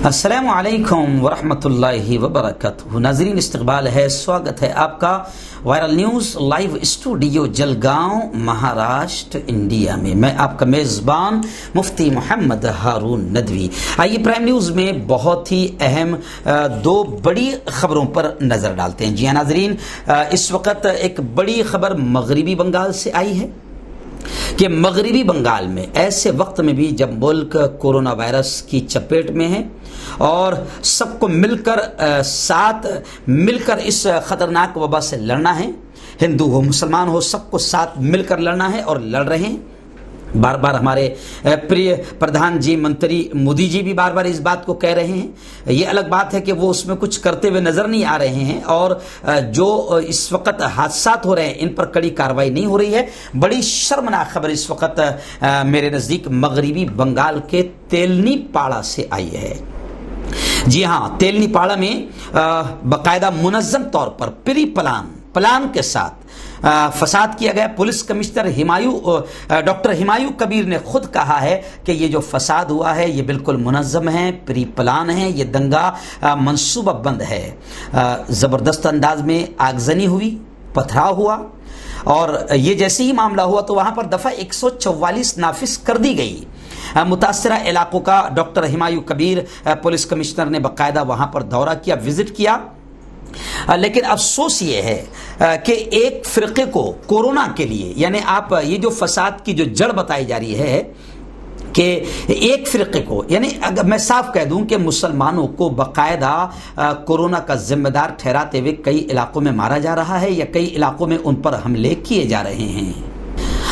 अस्सलामु अलैकुम वरहमतुल्लाहि वबरकातुहू। नाज़रीन, इस्तक़बाल है, स्वागत है आपका viral news live studio Jalgaon, Maharashtra, India में। मैं आपका मेज़बान मुफ्ती मोहम्मद हारून नदवी। आइए प्राइम न्यूज़ में बहुत ही अहम दो बड़ी खबरों पर नज़र डालते हैं। जी हाँ नाज़रीन, इस वक्त एक बड़ी खबर मगरिबी बंगाल से आई है कि मगरिबी बंगाल में ऐसे वक्त में भी जब मुल्क कोरोना वायरस की चपेट में है और सबको मिलकर साथ मिलकर इस खतरनाक वबा से लड़ना है, हिंदू हो मुसलमान हो सबको साथ मिलकर लड़ना है और लड़ रहे हैं। बार बार हमारे प्रिय प्रधान जी मंत्री मोदी जी भी बार बार इस बात को कह रहे हैं। ये अलग बात है कि वो उसमें कुछ करते हुए नजर नहीं आ रहे हैं और जो इस वक्त हादसात हो रहे हैं इन पर कड़ी कार्रवाई नहीं हो रही है। बड़ी शर्मनाक खबर इस वक्त मेरे नजदीक मगरिबी बंगाल के तेलनीपाड़ा से आई है। जी हाँ, तेलनीपाड़ा में बाकायदा मुनज़्ज़म तौर पर प्री प्लान के साथ फसाद किया गया। Police commissioner doctor Humayun Kabir ने खुद कहा है कि ये जो फसाद हुआ है ये बिल्कुल मुनज़्ज़म है, प्री प्लान है, ये दंगा मंसूबा बंद है। ज़बरदस्त अंदाज में आगजनी हुई, पथराव हुआ और ये जैसे ही मामला हुआ तो वहां पर दफ़ा 144 नाफिज कर दी गई। मुतासरा इलाकों का doctor Humayun Kabir police commissioner ने बाकायदा वहां पर दौरा किया, विजिट किया। लेकिन अफसोस ये है कि एक फिरके को कोरोना के लिए, यानी आप ये जो फसाद की जो जड़ बताई जा रही है कि एक फिरके को, यानी अगर मैं साफ कह दूं कि मुसलमानों को बाकायदा कोरोना का जिम्मेदार ठहराते हुए कई इलाकों में मारा जा रहा है या कई इलाकों में उन पर हमले किए जा रहे हैं।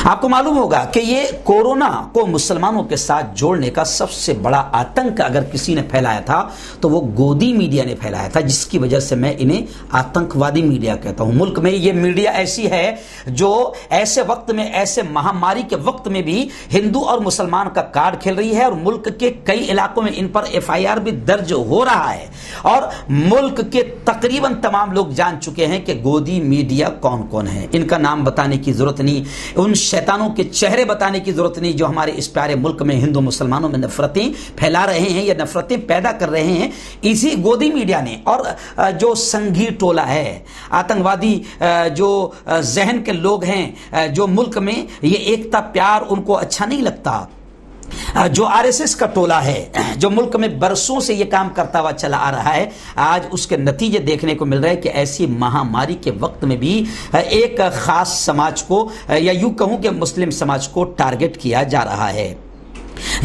आपको मालूम होगा कि ये कोरोना को मुसलमानों के साथ जोड़ने का सबसे बड़ा आतंक अगर किसी ने फैलाया था तो वो गोदी मीडिया ने फैलाया था, जिसकी वजह से मैं इन्हें आतंकवादी मीडिया कहता हूं। मुल्क में ये मीडिया ऐसी है जो ऐसे वक्त में, ऐसे महामारी के वक्त में भी हिंदू और मुसलमान का कार्ड खेल रही है और मुल्क के कई इलाकों में इन पर FIR भी दर्ज हो रहा है और मुल्क के तकरीबन तमाम लोग जान चुके हैं कि गोदी मीडिया कौन कौन है। इनका नाम बताने की जरूरत नहीं, उन शैतानों के चेहरे बताने की जरूरत नहीं जो हमारे इस प्यारे मुल्क में हिंदू मुसलमानों में नफरतें फैला रहे हैं या नफरतें पैदा कर रहे हैं। इसी गोदी मीडिया ने और जो संघी टोला है, आतंकवादी जो जहन के लोग हैं, जो मुल्क में ये एकता प्यार उनको अच्छा नहीं लगता, जो RSS का टोला है जो मुल्क में बरसों से ये काम करता हुआ चला आ रहा है, आज उसके नतीजे देखने को मिल रहे हैं कि ऐसी महामारी के वक्त में भी एक खास समाज को या यूं कहूं कि मुस्लिम समाज को टारगेट किया जा रहा है।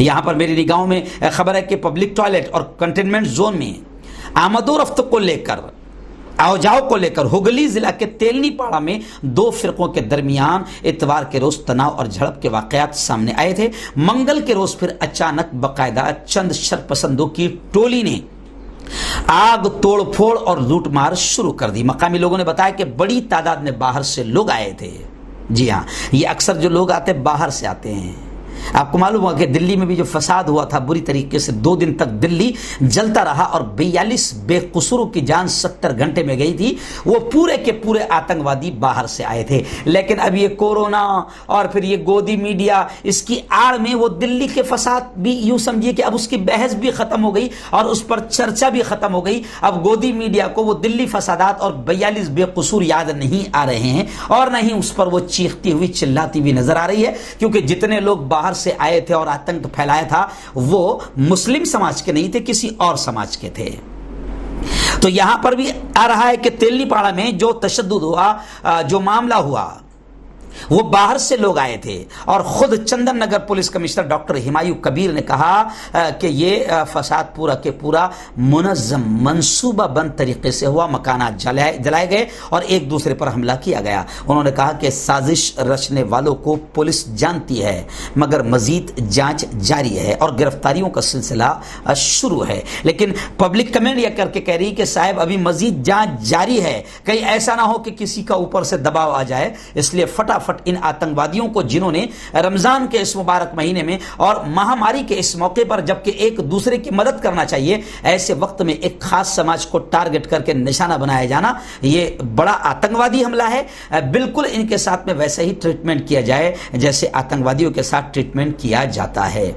यहां पर मेरी निगाहों में खबर है कि पब्लिक टॉयलेट और कंटेनमेंट जोन में आमदोरफ्त को लेकर, आओजाओ को लेकर हुगली जिला के तेलनीपाड़ा में दो फिरकों के दरमियान इतवार के रोज तनाव और झड़प के वाकयात सामने आए थे। मंगल के रोज फिर अचानक बाकायदा चंद शरपसंदों की टोली ने आग तोड़फोड़ और लूटमार शुरू कर दी। मकामी लोगों ने बताया कि बड़ी तादाद में बाहर से लोग आए थे। जी हाँ, ये अक्सर जो लोग आते बाहर से आते हैं। आपको मालूम होगा कि दिल्ली में भी जो फसाद हुआ था बुरी तरीके से, 2 दिन तक दिल्ली जलता रहा और 42 बेकसूरों की जान 70 घंटे में गई थी। वो पूरे के पूरे आतंकवादी बाहर से आए थे। लेकिन अब ये कोरोना और फिर ये गोदी मीडिया, इसकी आड़ में वो दिल्ली के फसाद भी यूं समझिए कि अब उसकी बहस भी खत्म हो गई और उस पर चर्चा भी खत्म हो गई। अब गोदी मीडिया को वो दिल्ली फसादात और 42 बेकसूर याद नहीं आ रहे हैं और नहीं उस पर वो चीखती हुई चिल्लाती हुई नजर आ रही है, क्योंकि जितने लोग बाहर से आए थे और आतंक फैलाया था वो मुस्लिम समाज के नहीं थे, किसी और समाज के थे। तो यहां पर भी आ रहा है कि तेलनीपाड़ा में जो तशद्दुद हुआ, जो मामला हुआ, वो बाहर से लोग आए थे और खुद Chandan Nagar police commissioner doctor Humayun Kabir ने कहा कि ये फसाद पूरा के पूरा मुनज़्ज़म मंसूबा बंद तरीके से हुआ। मकानात जलाए गए और एक दूसरे पर हमला किया गया। उन्होंने कहा कि साजिश रचने वालों को पुलिस जानती है मगर मजीद जांच जारी है और गिरफ्तारियों का सिलसिला शुरू है। लेकिन पब्लिक कमेंट यह करके कह रही कि साहब अभी मजीद जांच जारी है, कहीं ऐसा ना हो कि किसी का ऊपर से दबाव आ जाए, इसलिए फटाफट इन आतंकवादियों को जिन्होंने रमजान के इस मुबारक महीने में और महामारी के इस मौके पर जबकि एक दूसरे की मदद करना चाहिए, ऐसे वक्त में एक खास समाज को टारगेट करके निशाना बनाया जाना ये बड़ा आतंकवादी हमला है। बिल्कुल इनके साथ में वैसे ही ट्रीटमेंट किया जाए जैसे आतंकवादियों के साथ ट्रीटमेंट किया जाता है।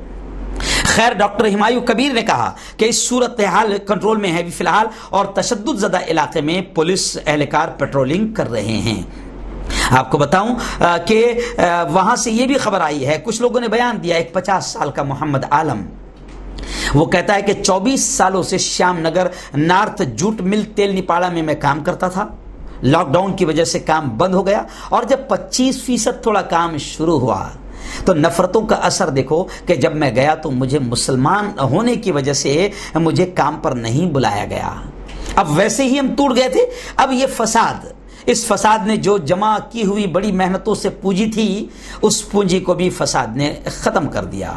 خیر ڈاکٹر ہمایوں کبیر نے کہا کہ اس صورتحال کنٹرول میں ہے فی الحال اور تشدد زدہ علاقے میں پولیس اہلکار پیٹرولنگ کر رہے ہیں۔ آپ کو بتاؤں کہ وہاں سے یہ بھی خبر آئی ہے، کچھ لوگوں نے بیان دیا، ایک 50 سال کا محمد عالم، وہ کہتا ہے کہ 24 سالوں سے شیام نگر نارتھ جوٹ مل تیل نپاڑا میں میں کام کرتا تھا، لاک ڈاؤن کی وجہ سے کام بند ہو گیا اور جب 25% تھوڑا کام شروع ہوا تو نفرتوں کا اثر دیکھو کہ جب میں گیا تو مجھے مسلمان ہونے کی وجہ سے مجھے کام پر نہیں بلایا گیا، اب ویسے ہی ہم ٹوٹ گئے تھے، اب یہ فساد، اس فساد نے جو جمع کی ہوئی بڑی محنتوں سے پونجی تھی اس پونجی کو بھی فساد نے ختم کر دیا۔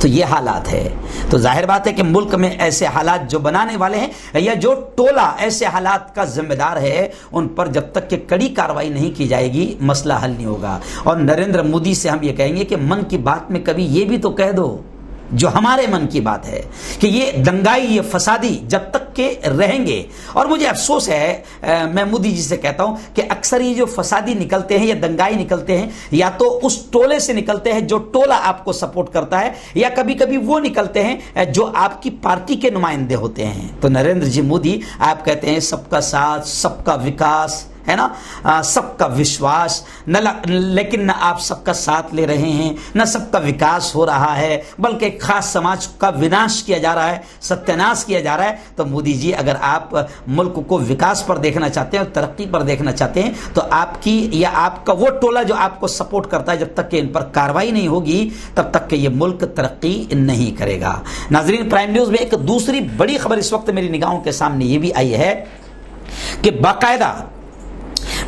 تو یہ حالات ہے، تو ظاہر بات ہے کہ ملک میں ایسے حالات جو بنانے والے ہیں یا جو ٹولہ ایسے حالات کا ذمہ دار ہے ان پر جب تک کہ کڑی کارروائی نہیں کی جائے گی مسئلہ حل نہیں ہوگا۔ اور نریندر مودی سے ہم یہ کہیں گے کہ من کی بات میں کبھی یہ بھی تو کہہ دو جو ہمارے من کی بات ہے کہ یہ دنگائی، یہ فسادی جب تک کہ رہیں گے، اور مجھے افسوس ہے میں مودی جی سے کہتا ہوں کہ اکثر یہ جو فسادی نکلتے ہیں یا دنگائی نکلتے ہیں یا تو اس ٹولے سے نکلتے ہیں جو ٹولہ آپ کو سپورٹ کرتا ہے یا کبھی کبھی وہ نکلتے ہیں جو آپ کی پارٹی کے نمائندے ہوتے ہیں۔ تو نریندر جی مودی آپ کہتے ہیں سب کا ساتھ، سب کا وکاس ہے نا، سب کا وشواس، لیکن نہ آپ سب کا ساتھ لے رہے ہیں نہ سب کا وکاس ہو رہا ہے بلکہ ایک خاص سماج کا وناش کیا جا رہا ہے، ستیاناش کیا جا رہا ہے۔ تو مودی جی اگر آپ ملک کو وکاس پر دیکھنا چاہتے ہیں اور ترقی پر دیکھنا چاہتے ہیں تو آپ کی یا آپ کا وہ ٹولہ جو آپ کو سپورٹ کرتا ہے جب تک کہ ان پر کارروائی نہیں ہوگی تب تک کہ یہ ملک ترقی نہیں کرے گا۔ ناظرین، پرائم نیوز میں ایک دوسری بڑی خبر اس وقت میری نگاہوں کے سامنے یہ بھی آئی ہے کہ باقاعدہ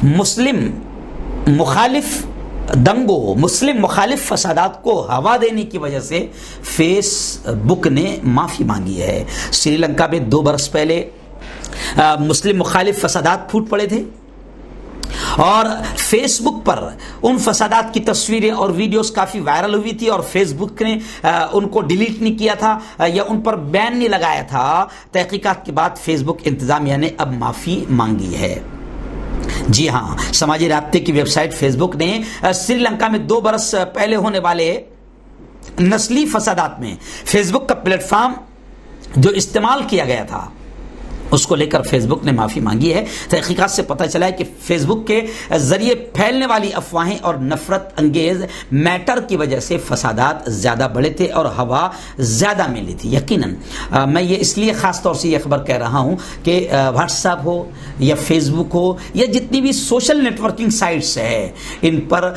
مسلم مخالف فسادات کو ہوا دینے کی وجہ سے فیس بک نے معافی مانگی ہے۔ سری لنکا میں 2 برس پہلے مسلم مخالف فسادات پھوٹ پڑے تھے اور فیس بک پر ان فسادات کی تصویریں اور ویڈیوز کافی وائرل ہوئی تھی اور فیس بک نے ان کو ڈیلیٹ نہیں کیا تھا یا ان پر بین نہیں لگایا تھا۔ تحقیقات کے بعد فیس بک انتظامیہ نے اب معافی مانگی ہے۔ جی ہاں، سماجی رابطے کی ویب سائٹ فیس بک نے سری لنکا میں 2 برس پہلے ہونے والے نسلی فسادات میں فیس بک کا پلیٹ فارم جو استعمال کیا گیا تھا اس کو لے کر فیس بک نے معافی مانگی ہے۔ تحقیقات سے پتہ چلا ہے کہ فیس بک کے ذریعے پھیلنے والی افواہیں اور نفرت انگیز میٹر کی وجہ سے فسادات زیادہ بڑھے تھے اور ہوا زیادہ ملی تھی۔ یقیناً میں یہ اس لیے خاص طور سے یہ خبر کہہ رہا ہوں کہ واٹس ایپ ہو یا فیس بک ہو یا جتنی بھی سوشل نیٹورکنگ سائٹس ہے ان پر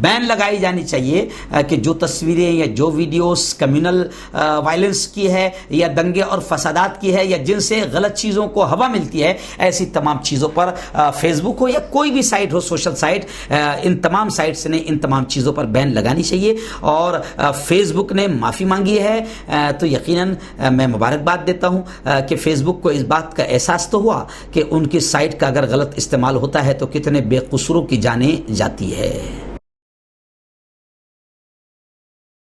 بین لگائی جانی چاہیے کہ جو تصویریں یا جو ویڈیوز کمیونل وائلنس کی ہے یا دنگے اور فسادات کی ہے یا جن سے غلط چیزوں کو ہوا ملتی ہے، ایسی تمام چیزوں پر فیس بک ہو یا کوئی بھی سائٹ ہو، سوشل سائٹ، ان تمام سائٹس نے ان تمام چیزوں پر بین لگانی چاہیے اور فیس بک نے معافی مانگی ہے۔ تو یقیناً میں مبارکباد دیتا ہوں کہ فیس بک کو اس بات کا احساس تو ہوا کہ ان کی سائٹ کا اگر غلط استعمال ہوتا ہے تو کتنے بے قصوروں کی جانیں جاتی ہے۔